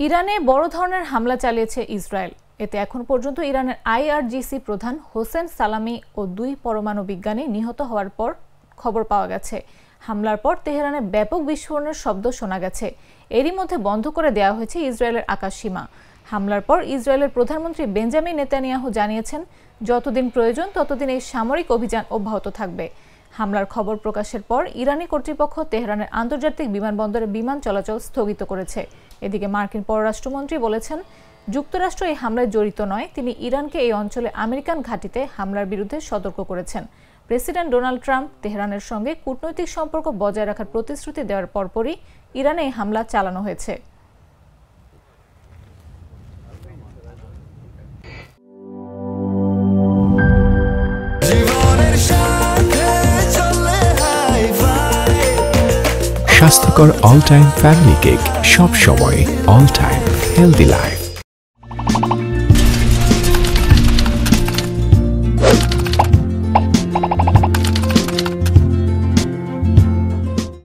ইরানে বড় ধরনের হামলা চালিয়েছে ইসরায়েল। এতে এখন পর্যন্ত ইরানের আইআরজিসি প্রধান হোসেন সালামি ও 2 পরমাণু বিজ্ঞানী নিহত হওয়ার পর খবর পাওয়া গেছে। হামলার পর তেহরানে ব্যাপক বিস্ফোরণের শব্দ শোনা গেছে। এরই মধ্যে বন্ধ করে দেওয়া হয়েছে ইসরায়েলের আকাশসীমা। হামলার পর ইসরায়েলের প্রধানমন্ত্রী বেঞ্জামিন নেতানিয়াহু জানিয়েছেন, যতদিন প্রয়োজন ততদিন এই সামরিক অভিযান অব্যাহত থাকবে। হামলার খবর প্রকাশের পর ইরানি কর্তৃপক্ষ তেহরানের আন্তর্জাতিক বিমানবন্দরে বিমান চলাচল স্থগিত করেছে। এদিকে মার্কিন পররাষ্ট্রমন্ত্রী বলেছেন, যুক্তরাষ্ট্র এই হামলায় জড়িত নয়। তিনি ইরানকে এই অঞ্চলে আমেরিকান ঘাঁটিতে হামলার বিরুদ্ধে সতর্ক করেছেন। প্রেসিডেন্ট ডোনাল্ড ট্রাম্প তেহরানের সঙ্গে কূটনৈতিক সম্পর্ক বজায় রাখার প্রতিশ্রুতি দেওয়ার পরপরই ইরানে এই হামলা চালানো হয়েছে। স্বাস্থ্যকর অল টাইম ফ্যামিলি কেক, সব সময় অল টাইম হেলদি লাইফ।